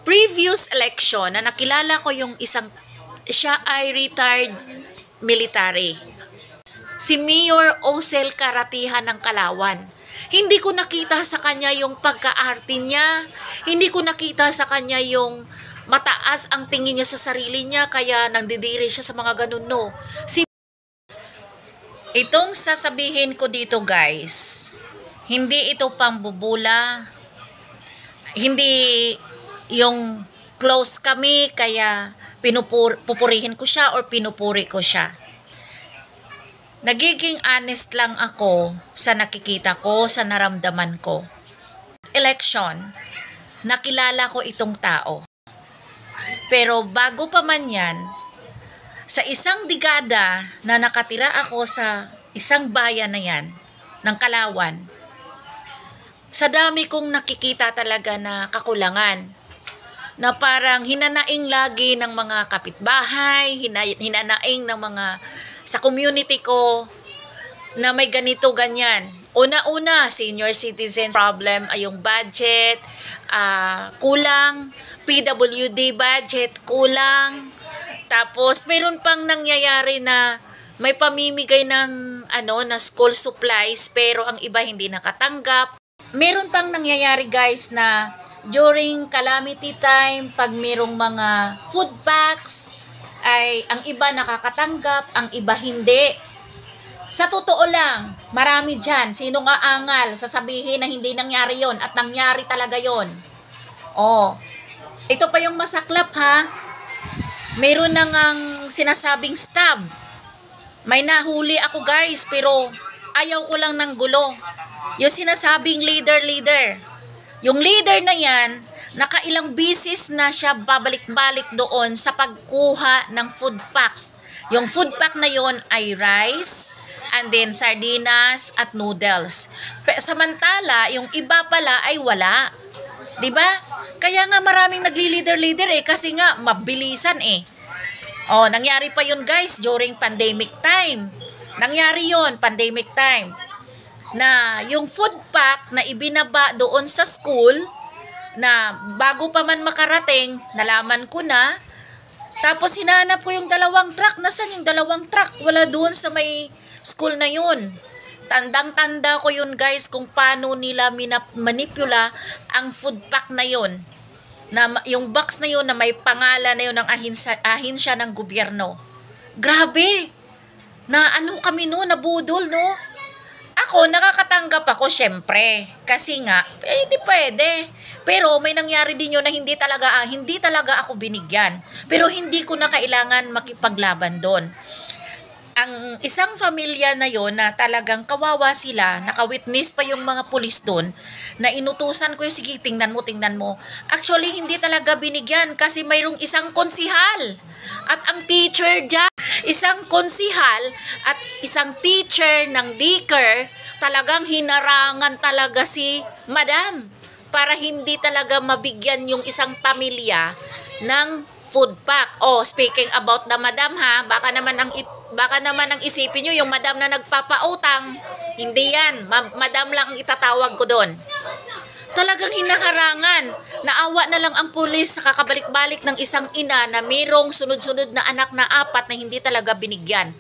previous election na nakilala ko yung siya ay retired military. Si Mayor Osel Karatihan ng Kalawan. Hindi ko nakita sa kanya yung pagka-arte niya. Hindi ko nakita sa kanya yung mataas ang tingin niya sa sarili niya, kaya nandidiri siya sa mga ganun, no. Itong sasabihin ko dito, guys, hindi ito pambubula. Hindi yung close kami, kaya pupurihin ko siya or pinupuri ko siya. Nagiging honest lang ako sa nakikita ko, sa naramdaman ko. Election, nakilala ko itong tao. Pero bago pa man yan, sa isang digada na nakatira ako sa isang bayan na yan, ng Kalawan, sa dami kong nakikita talaga na kakulangan, na parang hinanaing lagi ng mga kapitbahay, hinanaing ng mga sa community ko na may ganito ganyan. Una-una, senior citizen problem ay yung budget, kulang, PWD budget, kulang. Tapos mayroon pang nangyayari na may pamimigay ng na school supplies pero ang iba hindi nakatanggap. Meron pang nangyayari, guys, na during calamity time, pag mayroong mga food packs, ay ang iba nakakatanggap, ang iba hindi. Sa totoo lang, marami dyan. Sinong aangal sasabihin na hindi nangyari yon at nangyari talaga yon. Oh, ito pa yung masaklap, ha. Meron na ngang sinasabing stab. May nahuli ako, guys, pero ayaw ko lang ng gulo. Yung sinasabing leader. Yung leader na yan, nakailang bisis na siya babalik-balik doon sa pagkuha ng food pack. Yung food pack na yon ay rice, and then sardinas at noodles. Samantala, yung iba pala ay wala. 'Di ba? Kaya nga maraming nagli-leader kasi nga mabilisan eh. Oh, nangyari pa yun, guys, during pandemic time. Nangyari yun, pandemic time. Na yung food pack na ibinaba doon sa school, na bago pa man makarating, nalaman ko na. Tapos hinanap ko yung 2 truck. Nasaan yung 2 truck? Wala doon sa may school na yun. Tandang-tanda ko yun, guys, kung paano nila manipula ang food pack na yun. Na yung box na yun na may pangalan na yun ng ahinsya ng gobyerno. Grabe! Na kami no, nabudol, no? Ako, nakakatanggap ako, syempre. Kasi nga, hindi pwede. Pero may nangyari din yun na hindi talaga ako binigyan. Pero hindi ko na kailangan makipaglaban doon. Ang isang pamilya na yon na talagang kawawa sila, nakawitness pa yung mga pulis doon, na inutusan ko yung, sige, tingnan mo. Actually, hindi talaga binigyan kasi mayroong isang konsihal. At ang teacher dyan, isang konsihal at isang teacher ng daycare, talagang hinarangan talaga si madam para hindi talaga mabigyan yung isang pamilya ng food pack. Oh, speaking about the madam, ha, baka naman ang isipin nyo yung madam na nagpapautang. Hindi yan, madam lang ang itatawag ko doon. Talagang hinaharangan. Naawa na lang ang pulis sa kakabalik-balik ng isang ina na mayroong sunod-sunod na anak na 4 na hindi talaga binigyan.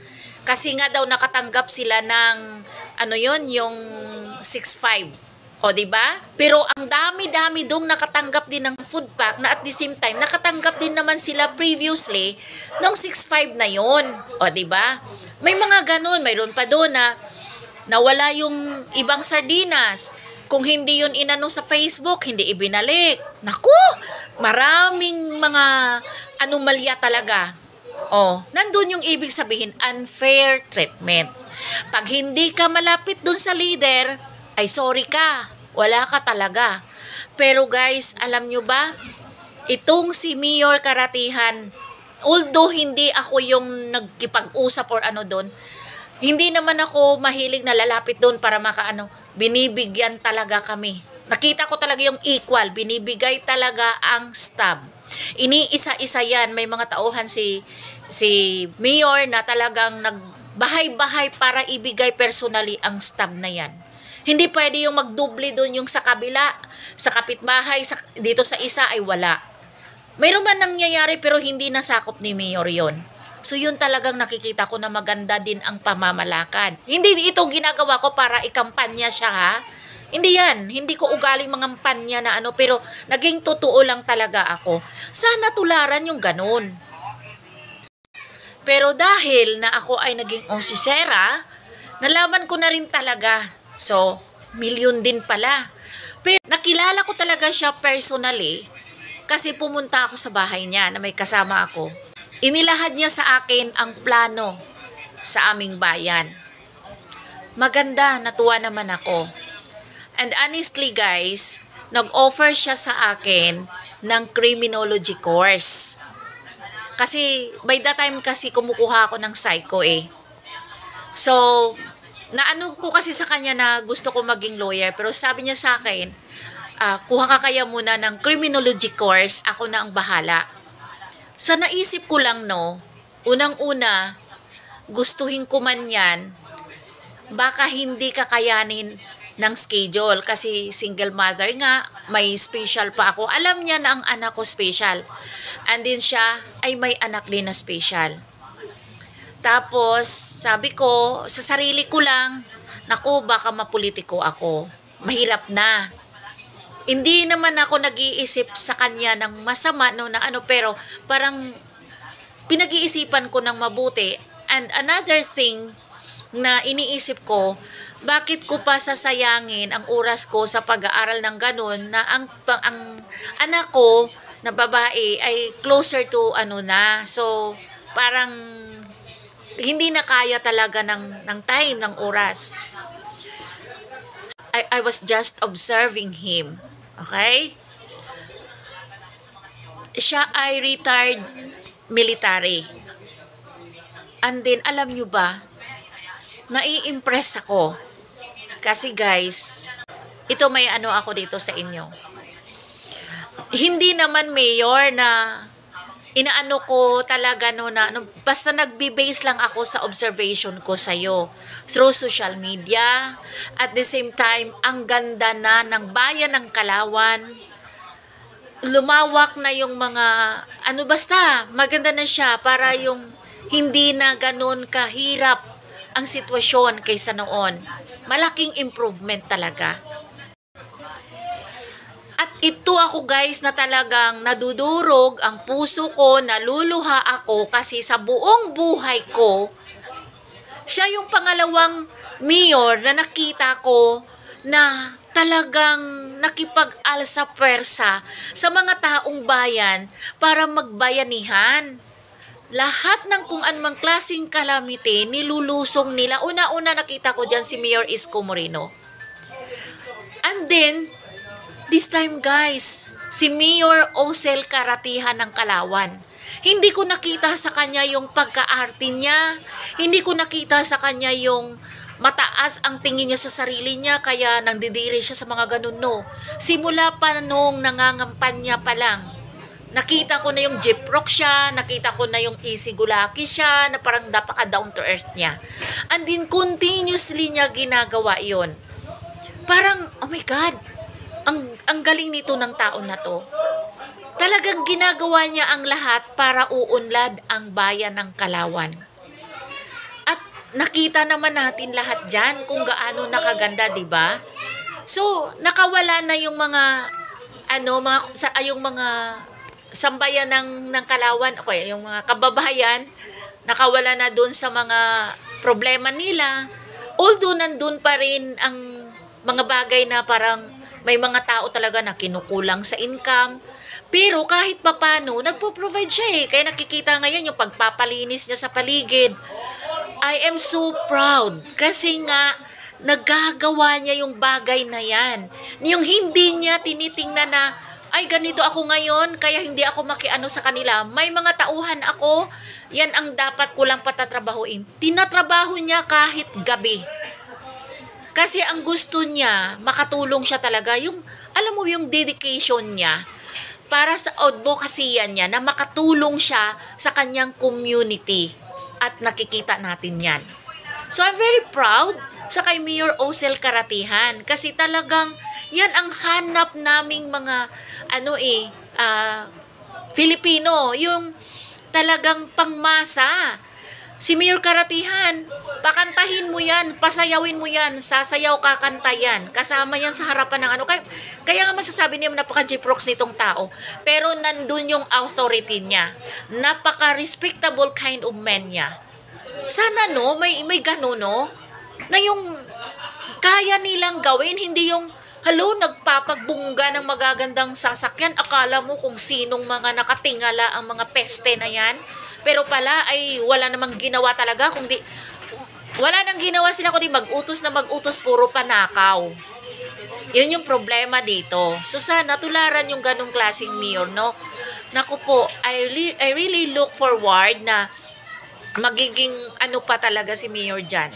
Kasi nga daw nakatanggap sila ng yung 6.5. O, diba? Pero ang dami-dami dong nakatanggap din ng food pack na at the same time, nakatanggap din naman sila previously ng 6.5 na yon. O, diba? May mga ganun. Mayroon pa doon na nawala yung ibang sardinas. Kung hindi yun inano sa Facebook, hindi ibinalik. Naku! Maraming mga anomalya talaga. O, nandun yung ibig sabihin, unfair treatment. Pag hindi ka malapit dun sa leader, ay sorry ka, wala ka talaga. Pero guys, alam nyo ba, itong si Mayor Karatihan, although hindi ako yung nagkipag-usap or doon, hindi naman ako mahilig na lalapit doon para binibigyan talaga kami. Nakita ko talaga yung equal, binibigay talaga ang stab. Iniisa-isa yan, may mga tauhan si Mayor na talagang nagbahay-bahay para ibigay personally ang stab na yan. Hindi pwede yung magdubli doon yung sa kabila, sa kapitbahay, dito sa isa ay wala. Mayroon man nangyayari pero hindi nasakop ni Mayor yon. So yun talagang nakikita ko na maganda din ang pamamalakad. Hindi ito ginagawa ko para ikampanya siya ha. Hindi yan. Hindi ko ugaling mangampanya na ano, pero naging totoo lang talaga ako. Sana tularan yung ganun. Pero dahil na ako ay naging osisera, nalaman ko na rin talaga. So, milyon din pala. Pero nakilala ko talaga siya personally kasi pumunta ako sa bahay niya na may kasama ako. Inilahad niya sa akin ang plano sa aming bayan. Maganda, natuwa naman ako. And honestly guys, nag-offer siya sa akin ng criminology course. Kasi by that time kasi kumukuha ako ng psycho eh. So, naano ko kasi sa kanya na gusto ko maging lawyer, pero sabi niya sa akin, kuha ka kaya muna ng criminology course, ako na ang bahala. Sa naisip ko lang no, unang-una, gustuhin ko man yan, baka hindi kakayanin ng schedule kasi single mother nga, may special pa ako. Alam niya na ang anak ko special. And din siya ay may anak din na special. Tapos, sabi ko, sa sarili ko lang, naku, baka mapolitiko ako. Mahirap na. Hindi naman ako nag-iisip sa kanya ng masama, no, na ano, pero parang pinag-iisipan ko ng mabuti. And another thing na iniisip ko, bakit ko pa sasayangin ang oras ko sa pag-aaral ng ganun na ang anak ko na babae ay closer to ano na. So, parang hindi na kaya talaga ng time, ng oras. I was just observing him. Okay? Siya ay retired military. And then, alam nyo ba, nai-impress ako. Kasi guys, ito may ano ako dito sa inyo. Hindi naman mayor na inaano ko talaga no na basta nagbe-base lang ako sa observation ko sa iyo through social media. At the same time, ang ganda na ng bayan ng Calauan. Lumawak na yung mga ano, basta maganda na siya para yung hindi na ganun kahirap ang sitwasyon kaysa noon. Malaking improvement talaga. At ito ako guys na talagang nadudurog ang puso ko, naluluha ako kasi sa buong buhay ko, siya yung pangalawang mayor na nakita ko na talagang nakipag-alsa pwersa sa mga taong bayan para magbayanihan. Lahat ng kung anumang klaseng calamity, nilulusong nila. Una-una nakita ko dyan si Mayor Isko Moreno. And then, this time guys, si Mayor Osel Karatihan ng Calauan. Hindi ko nakita sa kanya yung pagka-arte niya. Hindi ko nakita sa kanya yung mataas ang tingin niya sa sarili niya, kaya nandidiri siya sa mga ganun, no. Simula pa nung nangangampanya pa lang, nakita ko na yung Jeep Rock siya, nakita ko na yung Easy Gulaki siya, na parang napaka down to earth niya. And then continuously niya ginagawa yon. Parang, oh my God, ang galing nito ng taon na to. Talagang ginagawa niya ang lahat para uunlad ang bayan ng Calauan. At nakita naman natin lahat dyan kung gaano nakaganda, di ba? So, nakawala na yung mga, yung mga sambayan ng Calauan, okay, yung mga kababayan, nakawala na dun sa mga problema nila. Although nandun pa rin ang mga bagay na parang may mga tao talaga na kinukulang sa income. Pero kahit papano, nagpo-provide siya eh. Kaya nakikita ngayon yung pagpapalinis niya sa paligid. I am so proud kasi nga nagagawa niya yung bagay na yan. Yung hindi niya tinitingnan na, ay ganito ako ngayon, kaya hindi ako makiano sa kanila. May mga tauhan ako, yan ang dapat ko lang patatrabahuin. Tinatrabaho niya kahit gabi. Kasi ang gusto niya, makatulong siya talaga. Yung, alam mo yung dedication niya para sa advocacy niya na makatulong siya sa kanyang community. At nakikita natin yan. So I'm very proud sa kay Mayor Osel Karatihan kasi talagang yan ang hanap naming mga Filipino, yung talagang pangmasa. Si Mayor Karatihan, pakantahin mo yan, pasayawin mo yan, sasayaw kakanta yan, kasama yan sa harapan ng ano. Kaya nga masasabi niya napaka-jiprox nitong tao. Pero nandun yung authority niya. Napaka-respectable kind of man niya. Sana no, may gano'n no, na yung kaya nilang gawin, hindi yung nagpapagbungga ng magagandang sasakyan. Akala mo kung sinong mga nakatingala ang mga peste na yan. Pero pala ay wala namang ginawa talaga, kundi wala nang ginawa sila kundi mag-utos na mag-utos, puro panakaw. Yun yung problema dito. So sana tularan yung ganong klaseng mayor, no? Naku po, I really look forward na magiging ano pa talaga si Mayor Jan.